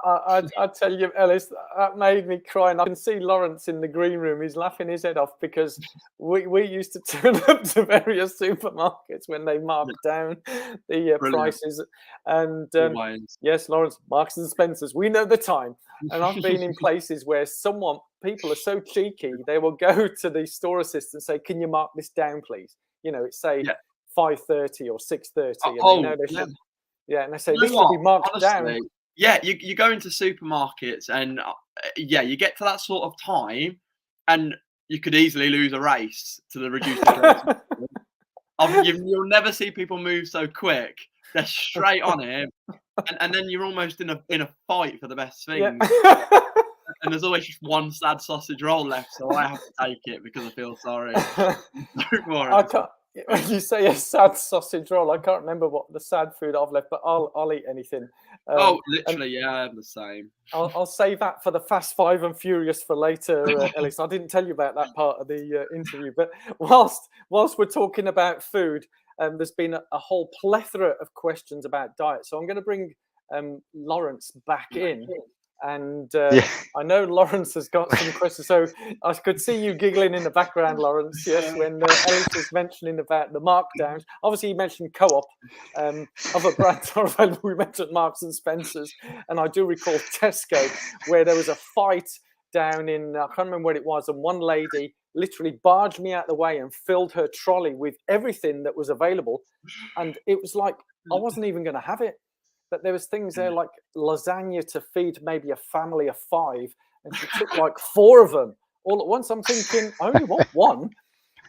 I tell you, Ellis, that made me cry. And I can see Lawrence in the green room. He's laughing his head off because we used to turn up to various supermarkets when they marked down the prices. And yes, Lawrence, Marks and Spencer's, we know the time. And I've been in places where people are so cheeky, they will go to the store assistant and say, "Can you mark this down, please?" It's say 5:30 or 6:30, and they know they should. Yeah, and they say this should be marked down. Yeah, you go into supermarkets and you get to that sort of time, and you could easily lose a race to the reduced. You'll never see people move so quick. They're straight on it, and then you're almost in a fight for the best thing. Yeah. And there's always just one sad sausage roll left, so I have to take it because I feel sorry. When you say a sad sausage roll, I can't remember what the sad food I've left, but I'll eat anything. Literally, I'm the same. I'll save that for the Fast Five and Furious for later, Ellis. I didn't tell you about that part of the interview, but whilst we're talking about food, there's been a whole plethora of questions about diet. So I'm going to bring Lawrence back in. And I know Lawrence has got some questions. So I could see you giggling in the background, Lawrence, yes, when Ellis was mentioning about the markdowns. Obviously, you mentioned Co-op. Other brands are available. We mentioned Marks and Spencer's. And I do recall Tesco, where there was a fight down in, I can't remember what it was, and one lady literally barged me out of the way and filled her trolley with everything that was available. And it was like, I wasn't even going to have it. But there was things there like lasagna to feed maybe a family of 5, and she took like 4 of them all at once. I'm thinking, I only want one.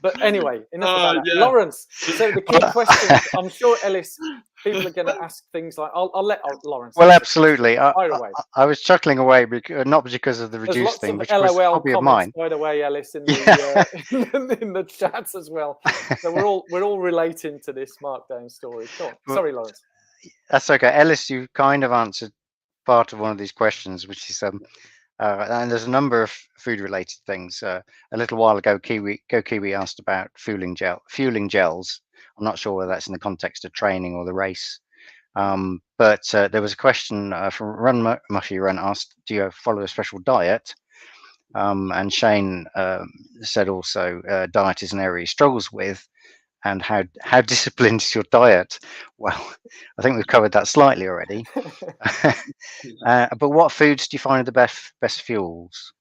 But anyway, enough about that. Yeah. Lawrence, so the key question, I'm sure, Ellis, people are going to ask things like, I'll let Lawrence. Well, absolutely. I was chuckling away, not because of the reduced thing, which was a hobby of mine. By the way, Ellis, in the, in the chats as well. So we're all relating to this markdown story. Go on. Sorry, Lawrence. That's okay, Ellis. You kind of answered part of one of these questions, which is and there's a number of food-related things. A little while ago, Kiwi asked about fueling gels. I'm not sure whether that's in the context of training or the race, but there was a question from Mushy Run asked, "Do you follow a special diet?" And Shane said also, diet is an area he struggles with. And how disciplined is your diet? Well, I think we've covered that slightly already. But what foods do you find are the best fuels?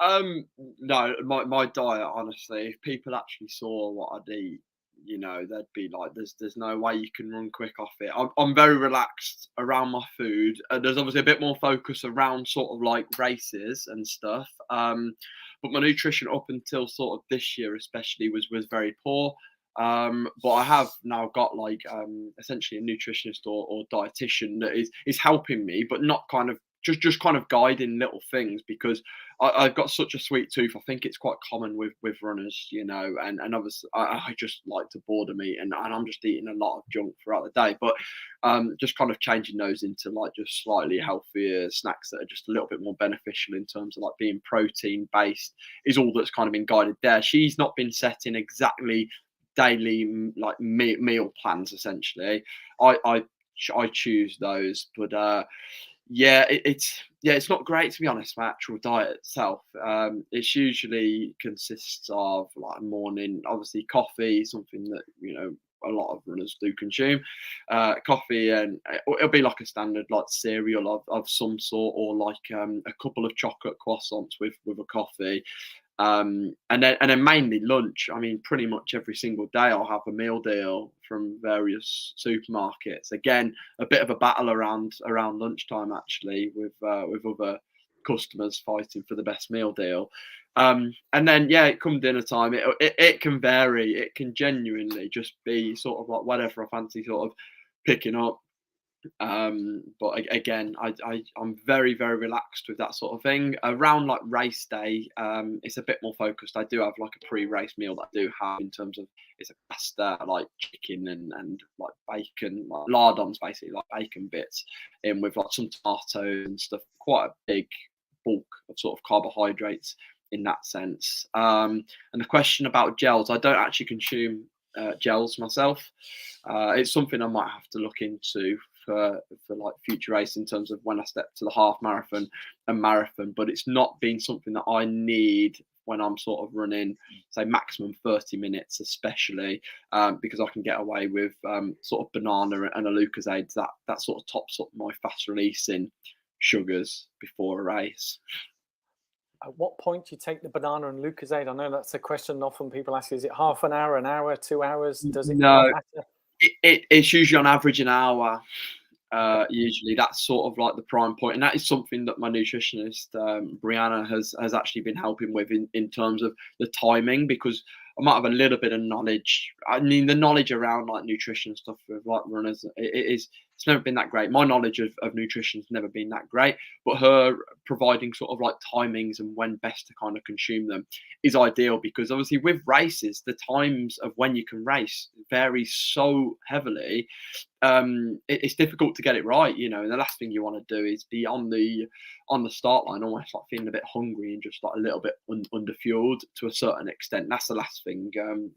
No, my diet, honestly, if people actually saw what I'd eat, they'd be like, there's no way you can run quick off it. I'm very relaxed around my food. There's obviously a bit more focus around sort of like races and stuff. But my nutrition up until sort of this year especially was very poor. But I have now got like essentially a nutritionist or dietitian that is helping me, but not kind of just kind of guiding little things, because I've got such a sweet tooth. I think it's quite common with runners, and obviously I just like to boredom eat, and I'm just eating a lot of junk throughout the day, but just kind of changing those into like just slightly healthier snacks that are just a little bit more beneficial in terms of like being protein based is all that's kind of been guided there. She's not been setting exactly daily like meal plans. Essentially, I choose those, but it's not great, to be honest. My actual diet itself, it usually consists of like morning, obviously coffee, something that a lot of runners do consume, coffee, and it'll be like a standard like cereal of some sort, or like a couple of chocolate croissants with a coffee. And then mainly lunch. I mean, pretty much every single day I'll have a meal deal from various supermarkets. Again, a bit of a battle around lunchtime actually, with other customers fighting for the best meal deal. And then it come dinner time, it can vary. It can genuinely just be sort of like whatever I fancy sort of picking up. But again, I'm very, very relaxed with that sort of thing. Around like race day, it's a bit more focused. I do have like a pre-race meal that I do have in terms of it's a pasta, like chicken and like bacon, like lardons, basically like bacon bits in with like some tomatoes and stuff. Quite a big bulk of sort of carbohydrates in that sense. And the question about gels, I don't actually consume gels myself. It's something I might have to look into for like future race in terms of when I step to the half marathon and marathon, but it's not been something that I need when I'm sort of running, say, maximum 30 minutes, especially because I can get away with sort of banana and a Lucozade, that sort of tops up my fast releasing sugars before a race. At what point do you take the banana and Lucozade? I know that's a question often people ask. Is it half an hour, 2 hours? Does it not matter? It's usually on average an hour. Usually that's sort of like the prime point, and that is something that my nutritionist Brianna has actually been helping with in terms of the timing, because I might have a little bit of knowledge. I mean, the knowledge around like nutrition stuff with like runners, it's never been that great. My knowledge of nutrition's never been that great, but her providing sort of like timings and when best to kind of consume them is ideal, because obviously with races, the times of when you can race vary so heavily. It's difficult to get it right, you know, and the last thing you want to do is be on the start line almost like feeling a bit hungry and just like a little bit underfueled to a certain extent. That's the last thing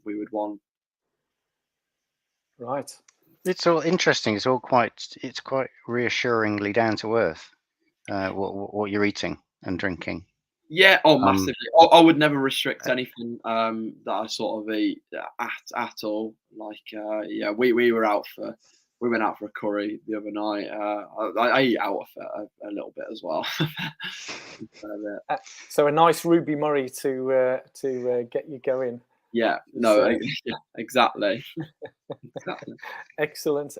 we would want. Right. It's all interesting. It's quite reassuringly down to earth. What you're eating and drinking. Yeah, massively. I would never restrict anything that I sort of eat at all. Like, we went out for a curry the other night. I eat out of a little bit as well. So a nice Ruby Murray to get you going. Yeah, no, exactly. Excellent.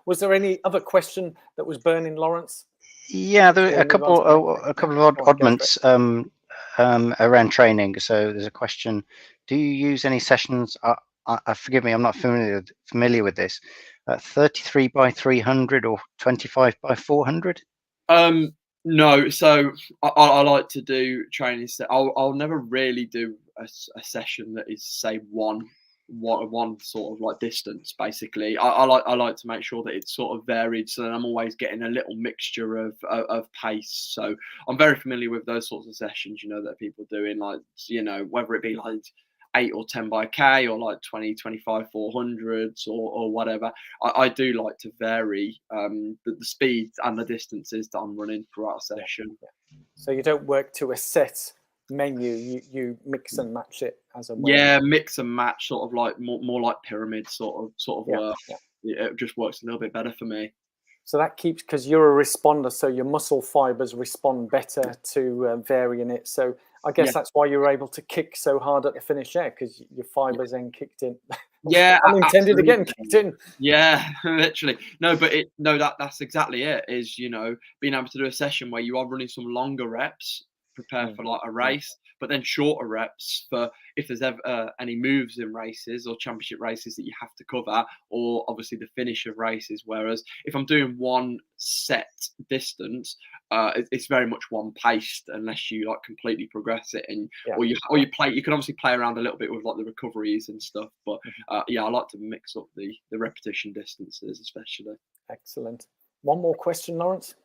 Was there any other question that was burning, Lawrence? Yeah, there are a couple of oddments around training. So there's a question: do you use any sessions? Forgive me, I'm not familiar with this. 33 by 300 or 25 by 400? No, so I like to do training. I'll never really do a session that is, say, one sort of like distance. Basically, I like to make sure that it's sort of varied, so that I'm always getting a little mixture of pace. So I'm very familiar with those sorts of sessions, you know, that people do in, like, you know, whether it be like 8 or 10 by K or like 20, 25, 400s or whatever. I do like to vary the speeds and the distances that I'm running throughout a session. So you don't work to a set menu, you mix and match it as a way. Mix and match, sort of like more like pyramid sort of work. It just works a little bit better for me. So that keeps, because you're a responder, so your muscle fibers respond better to varying it. So I guess that's why you were able to kick so hard at the finish there, because your fibers then kicked in. Yeah, unintended again, kicked in. Yeah, literally. No, but that's exactly it. Is, you know, being able to do a session where you are running some longer reps, prepare for like a race, but then shorter reps for if there's ever any moves in races or championship races that you have to cover, or obviously the finish of races. Whereas if I'm doing one set distance, it's very much one paced unless you like completely progress it, and or you play. You can obviously play around a little bit with like the recoveries and stuff, but I like to mix up the repetition distances especially. Excellent. One more question, Lawrence.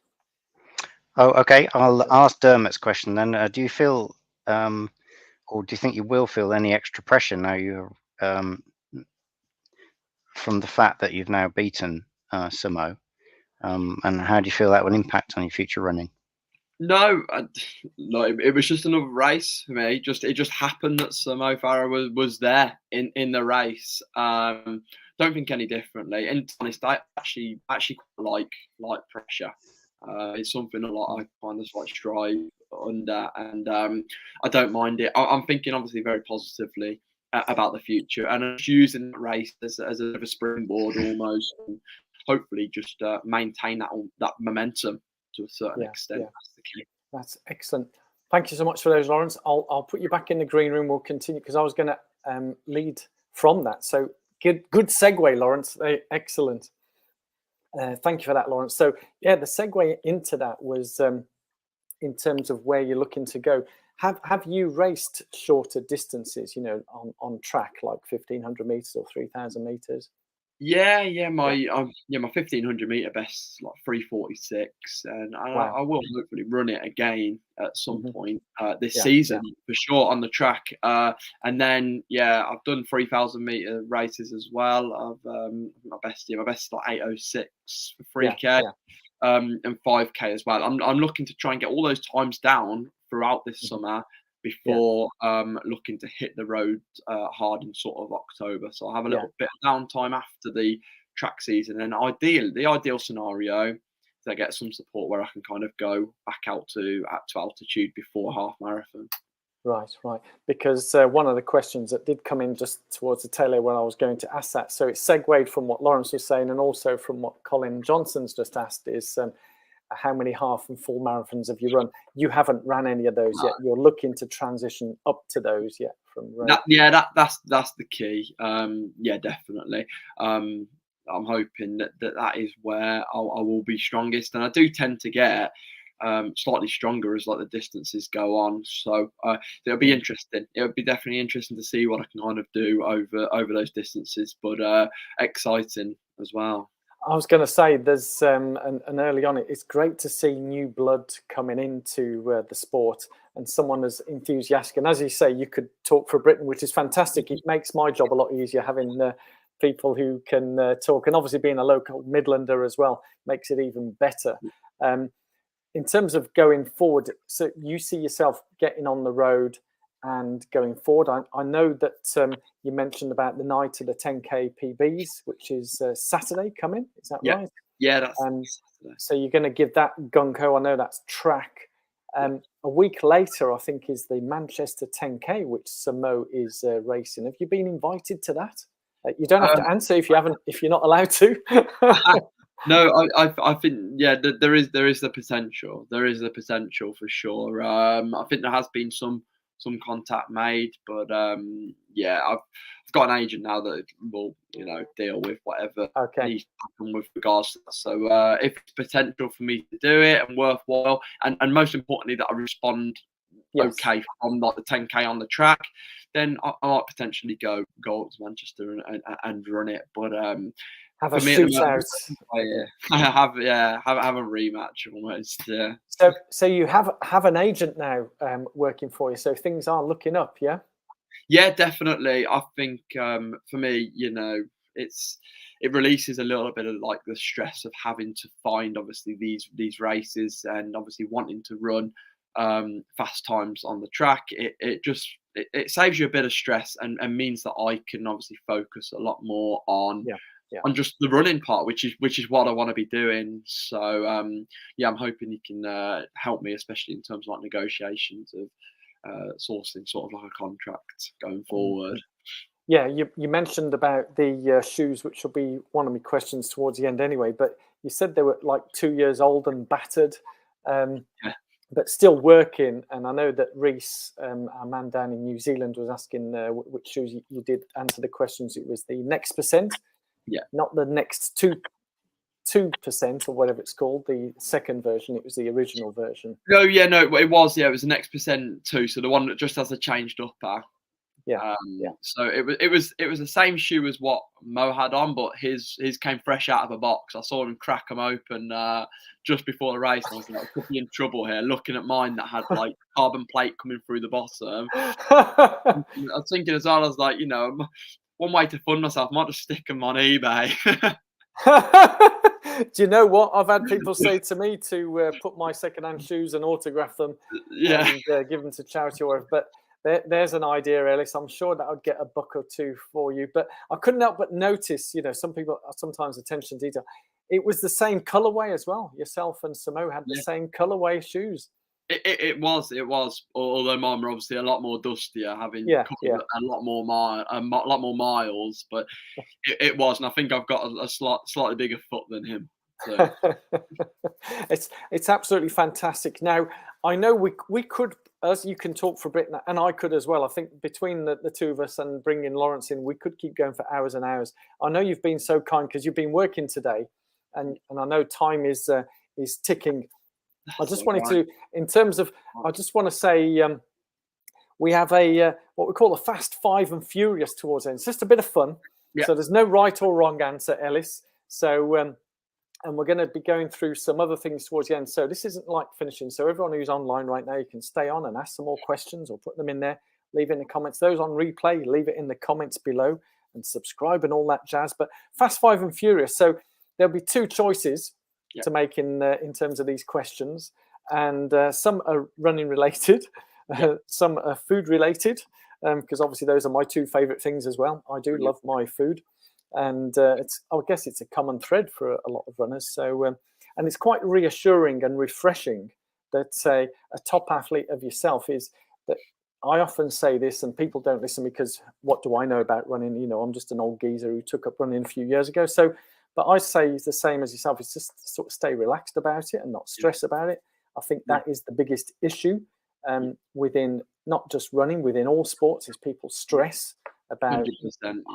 Oh, okay. I'll ask Dermot's question then. Do you feel, or do you think you will feel any extra pressure now you're from the fact that you've now beaten Sumo, and how do you feel that will impact on your future running? No, it was just another race for me. It just happened that Mo Farah was there in the race. Don't think any differently. And to be honest, I actually quite like pressure. It's something that I kind of like strive under, and I don't mind it. I'm thinking obviously very positively about the future, and I'm just using that race as a bit of a springboard almost, and hopefully just maintain that momentum to a certain extent. That's excellent. Thank you so much for those, Lawrence. I'll put you back in the green room. We'll continue because I was going to lead from that. So good segue, Lawrence. Excellent. Thank you for that, Lawrence. So yeah, the segue into that was in terms of where you're looking to go. Have you raced shorter distances, you know, on track, like 1,500 meters or 3,000 meters? Yeah, my 1,500 meter best like 3:46, and Wow. I will hopefully run it again at some point this Yeah, season for sure on the track. And then I've done 3,000 meter races as well. I've my best is like 8:06 for 3K. And 5K as well. I'm looking to try and get all those times down throughout this summer before looking to hit the road hard in sort of October. So I'll have a little bit of downtime after the track season. And the ideal scenario is I get some support where I can kind of go back out to altitude before half marathon. Right. Because one of the questions that did come in just towards the tail end when I was going to ask that, so it segued from what Lawrence was saying and also from what Colin Johnson's just asked is how many half and full marathons have you run? You haven't ran any of those yet. You're looking to transition up to those yet from that's the key. Definitely. I'm hoping that is where I will be strongest, and I do tend to get slightly stronger as like the distances go on. So it'll be interesting. It'll be definitely interesting to see what I can kind of do over those distances, but exciting as well. I was going to say there's and early on it's great to see new blood coming into the sport and someone as enthusiastic. And as you say, you could talk for Britain, which is fantastic. It makes my job a lot easier having people who can talk, and obviously being a local Midlander as well makes it even better. In terms of going forward, so you see yourself getting on the road and going forward. I know that you mentioned about the night of the 10K PBs, which is Saturday coming. Is that right? Yeah, that's Saturday. So you're going to give that gung-ho. I know that's track. A week later, I think, is the Manchester 10K, which Mo is racing. Have you been invited to that? You don't have to answer if you're not allowed to. No, I think there is the potential. There is the potential for sure. I think there has been some contact made, but I've got an agent now that will deal with whatever needs to happen with regards to that. So if it's potential for me to do it and worthwhile, and most importantly that I respond okay from like the 10K on the track, then I might potentially go up to Manchester and run it. But have a shootout. Have a rematch almost. Yeah. So you have an agent now working for you. So things are looking up. Yeah. Yeah, definitely. I think for me, it releases a little bit of like the stress of having to find obviously these races and obviously wanting to run fast times on the track. It saves you a bit of stress and means that I can obviously focus a lot more on just the running part, which is what I want to be doing. So I'm hoping you can help me, especially in terms of like negotiations of sourcing sort of like a contract going forward. Yeah, you mentioned about the shoes, which will be one of my questions towards the end anyway. But you said they were like 2 years old and battered. But still working. And I know that Reese, our man down in New Zealand, was asking which shoes you did answer the questions. It was the Next Percent, not the Next 2% or whatever it's called. The second version. It was the original version. No, it was. Yeah, it was the Next Percent 2. So the one that just has a changed upper. So it was the same shoe as what Mo had on, but his came fresh out of a box. I saw him crack them open just before the race, and I was like, "Could be in trouble here." Looking at mine that had like carbon plate coming through the bottom, I was thinking as well. I was like, one way to fund myself, I might just stick them on eBay. Do you know what? I've had people say to me to put my second-hand shoes and autograph them, and give them to charity or whatever. But there's an idea, Ellis. I'm sure that I'd get a buck or two for you. But I couldn't help but notice, some people are sometimes attention to detail. It was the same colorway as well. Yourself and Mo had the same colorway shoes. It was. Although mine were obviously a lot more dustier, having covered a lot more miles. But it was, and I think I've got a slightly bigger foot than him. So. It's absolutely fantastic. Now I know we could as you can talk for a bit, and I could as well. I think between the two of us and bringing Lawrence in, we could keep going for hours and hours. I know you've been so kind because you've been working today, and I know time is ticking. I just wanted to, in terms of, I just want to say we have a what we call a fast, five, and furious towards the end. It's just a bit of fun. Yeah. So there's no right or wrong answer, Ellis. So and we're going to be going through some other things towards the end. So this isn't like finishing. So everyone who's online right now, you can stay on and ask some more questions or put them in there. Leave it in the comments. Those on replay, leave it in the comments below and subscribe and all that jazz. But fast, five, and furious. So there'll be two choices to make in terms of these questions, and some are running related, some are food related, because obviously those are my two favorite things as well. I do love my food, and I guess it's a common thread for a lot of runners. So and it's quite reassuring and refreshing that a top athlete of yourself is that. I often say this, and people don't listen because what do I know about running? You know, I'm just an old geezer who took up running a few years ago. So but I say it's the same as yourself. It's just sort of stay relaxed about it and not stress about it. I think that is the biggest issue within not just running, within all sports, is people stress about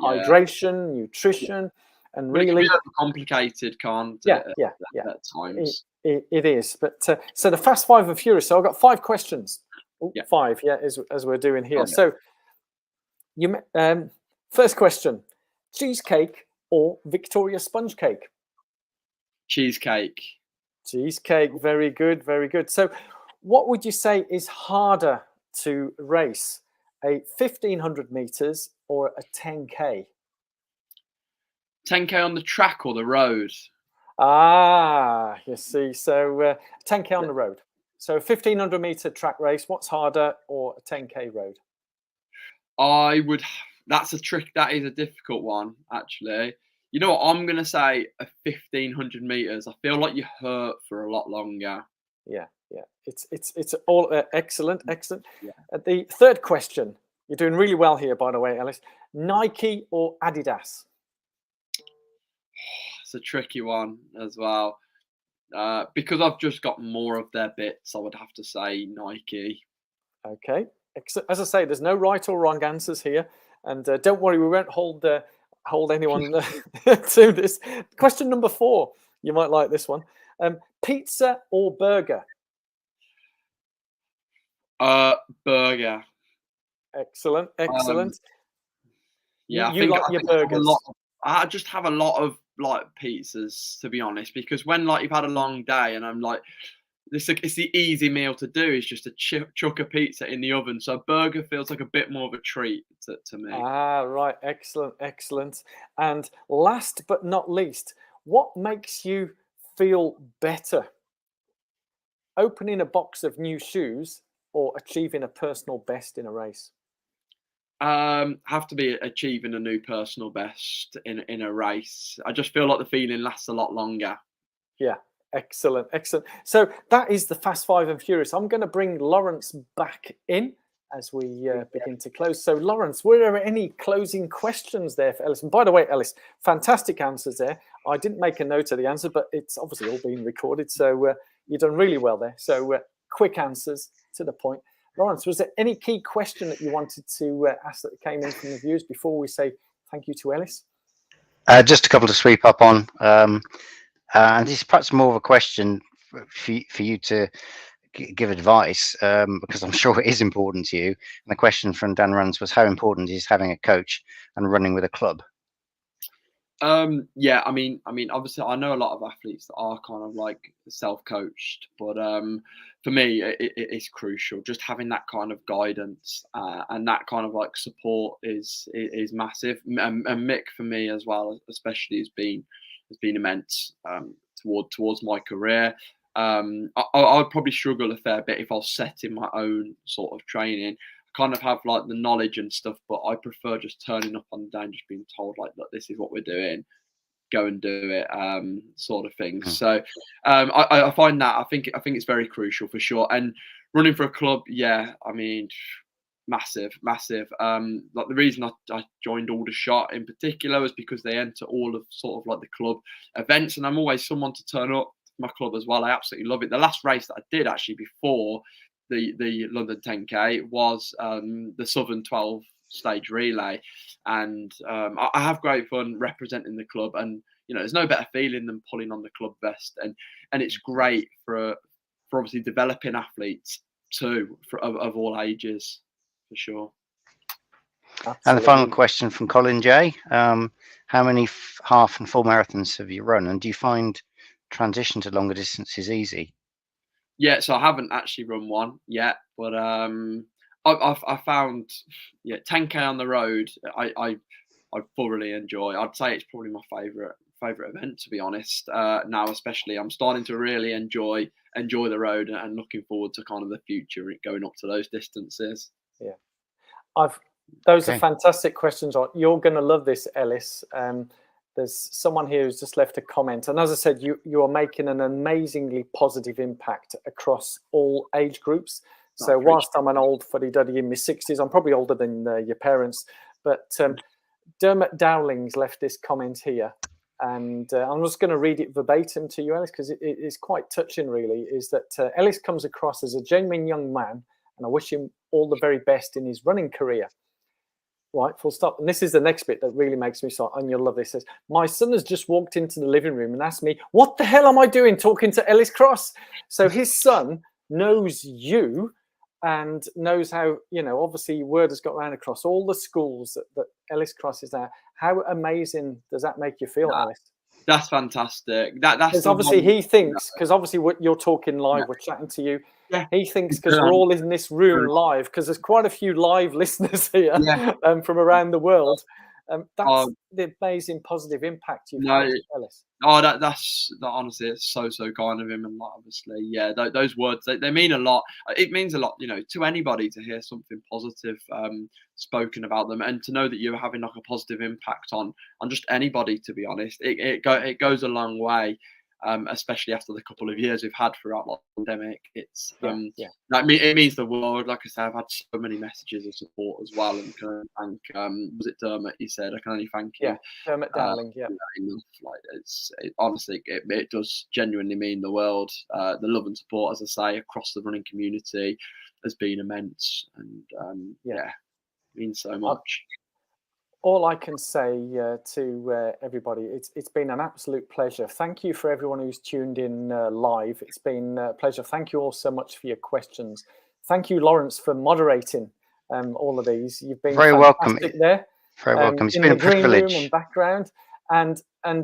hydration, nutrition, and really it can be complicated, can't it? At times. It is. But so the fast, five, and furious. So I've got 5 questions. Five, as we're doing here. So you first question: cheesecake or Victoria sponge cake? Cheesecake. Cheesecake. Very good. Very good. So what would you say is harder to race, a 1500 meters or a 10K? 10K on the track or the road? You see. So 10K on the road. So a 1500 meter track race, what's harder, or a 10K road? That's a trick. That is a difficult one, actually. You know what? I'm going to say a 1500 meters. I feel like you hurt for a lot longer. Yeah. It's all excellent. Yeah. The third question. You're doing really well here, by the way, Ellis. Nike or Adidas? It's a tricky one as well. Because I've just got more of their bits, I would have to say Nike. Okay. As I say, there's no right or wrong answers here. And don't worry, we won't hold anyone to this. Question number 4. You might like this one. Pizza or burger? Burger. Excellent. Yeah, you like your burgers. I just have a lot of like pizzas, to be honest, because when like you've had a long day and I'm like, it's the easy meal to do is just to chuck a pizza in the oven. So a burger feels like a bit more of a treat to me. Right. Excellent. And last but not least, what makes you feel better? Opening a box of new shoes or achieving a personal best in a race? Have to be achieving a new personal best in a race. I just feel like the feeling lasts a lot longer. Yeah. Excellent. So that is the Fast, Five, and Furious. I'm going to bring Lawrence back in as we begin to close. So, Lawrence, were there any closing questions there for Ellis? And by the way, Ellis, fantastic answers there. I didn't make a note of the answer, but it's obviously all been recorded. So you've done really well there. So quick answers to the point. Lawrence, was there any key question that you wanted to ask that came in from the viewers before we say thank you to Ellis? Just a couple to sweep up on. And this is perhaps more of a question for you to give advice, because I'm sure it is important to you. And the question from Dan Runs was, how important is having a coach and running with a club? Yeah, I mean, obviously, I know a lot of athletes that are kind of like self-coached, but for me, it's crucial. Just having that kind of guidance and that kind of like support is massive. And Mick, for me as well, especially, has been immense towards my career. I'd probably struggle a fair bit if I was setting my own sort of training. Kind of have like the knowledge and stuff, but I prefer just turning up on the day and just being told like, look, this is what we're doing, go and do it, sort of thing. So I find that I think it's very crucial for sure. And running for a club, yeah, I mean, massive. Like the reason I joined Aldershot in particular was because they enter all of sort of like the club events, and I'm always someone to turn up to my club as well. I absolutely love it. The last race that I did actually before the London 10K was the Southern 12 stage relay, and I have great fun representing the club, and there's no better feeling than pulling on the club vest, and it's great for obviously developing athletes too, of all ages, for sure. Absolutely. And the final question from Colin J. How many half and full marathons have you run, and do you find transition to longer distances easy? Yeah, so I haven't actually run one yet, but I found 10K on the road I thoroughly enjoy. I'd say it's probably my favorite event, to be honest. Now especially, I'm starting to really enjoy the road and looking forward to kind of the future going up to those distances. Yeah, those are fantastic questions. You're going to love this, Ellis. There's someone here who's just left a comment, and as I said, you are making an amazingly positive impact across all age groups. So whilst I'm an old fuddy-duddy in my 60s, I'm probably older than your parents, but Dermot Dowling's left this comment here, and I'm just going to read it verbatim to you, Ellis, because it is quite touching, really. Is that Ellis comes across as a genuine young man, and I wish him all the very best in his running career. Right, full stop. And this is the next bit that really makes me start, and you'll love this. It says, my son has just walked into the living room and asked me, what the hell am I doing talking to Ellis Cross? So his son knows you and knows how, obviously word has got around across all the schools that Ellis Cross is there. How amazing does that make you feel, Ellis? That's fantastic. That's obviously he thinks, because obviously you're talking live, we're chatting to you. Yeah. He thinks because we're all in this room live, because there's quite a few live listeners here from around the world. That's the amazing positive impact you've had, Ellis. Oh, that's honestly, it's so kind of him, and obviously, those words they mean a lot. It means a lot, to anybody to hear something positive spoken about them, and to know that you're having like a positive impact on just anybody. To be honest, it goes a long way. Especially after the couple of years we've had throughout the pandemic, it's it means the world. Like I said, I've had so many messages of support as well, and can only thank was it Dermot? You said I can only thank him. Dermot Dowling. Honestly, it does genuinely mean the world. The love and support, as I say, across the running community has been immense, and means so much. All I can say to everybody, it's been an absolute pleasure. Thank you for everyone who's tuned in live. It's been a pleasure. Thank you all so much for your questions. Thank you, Lawrence, for moderating all of these. You've been very welcome there. Very welcome. It's in been the a green privilege. room and background. And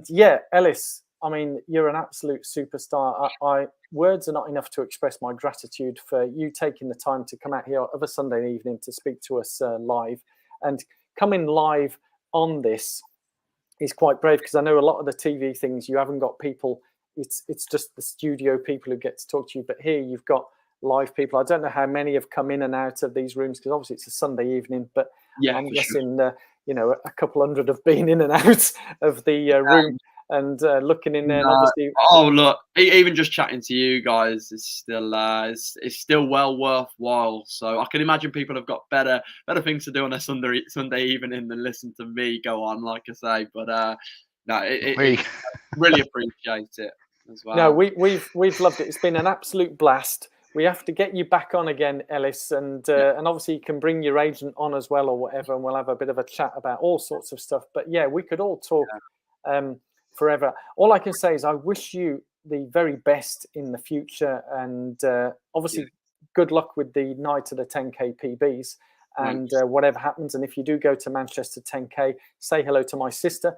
yeah, Ellis, I mean, you're an absolute superstar. Words are not enough to express my gratitude for you taking the time to come out here of a Sunday evening to speak to us live. And coming live on this is quite brave, because I know a lot of the TV things you haven't got people. It's just the studio people who get to talk to you. But here you've got live people. I don't know how many have come in and out of these rooms, because obviously it's a Sunday evening. But I'm guessing a couple hundred have been in and out of the room and looking in there. And obviously, look, even just chatting to you guys is still it's still well worthwhile. So I can imagine people have got better things to do on a Sunday evening than listen to me go on, like I say. But we really appreciate it as well. No, we've loved it. It's been an absolute blast. We have to get you back on again, Ellis, and obviously you can bring your agent on as well or whatever, and we'll have a bit of a chat about all sorts of stuff. But yeah, we could all talk forever. All I can say is I wish you the very best in the future, and obviously good luck with the night of the 10K PBs and whatever happens. And if you do go to Manchester 10K, say hello to my sister.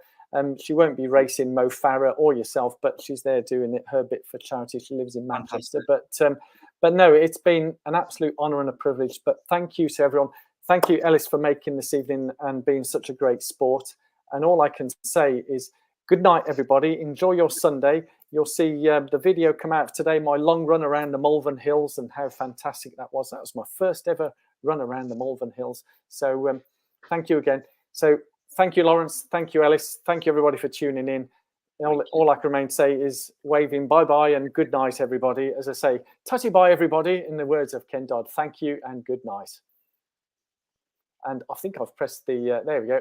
She won't be racing Mo Farah or yourself, but she's there doing her bit for charity. She lives in Manchester. But no, it's been an absolute honour and a privilege. But thank you to everyone. Thank you, Ellis, for making this evening and being such a great sport. And all I can say is good night, everybody. Enjoy your Sunday. You'll see the video come out today, my long run around the Malvern Hills, and how fantastic that was. That was my first ever run around the Malvern Hills. So thank you again. So thank you, Lawrence. Thank you, Ellis. Thank you, everybody, for tuning in. All I can remain say is waving bye-bye and good night, everybody. As I say, tutty bye, everybody, in the words of Ken Dodd. Thank you and good night. And I think I've pressed the, there we go.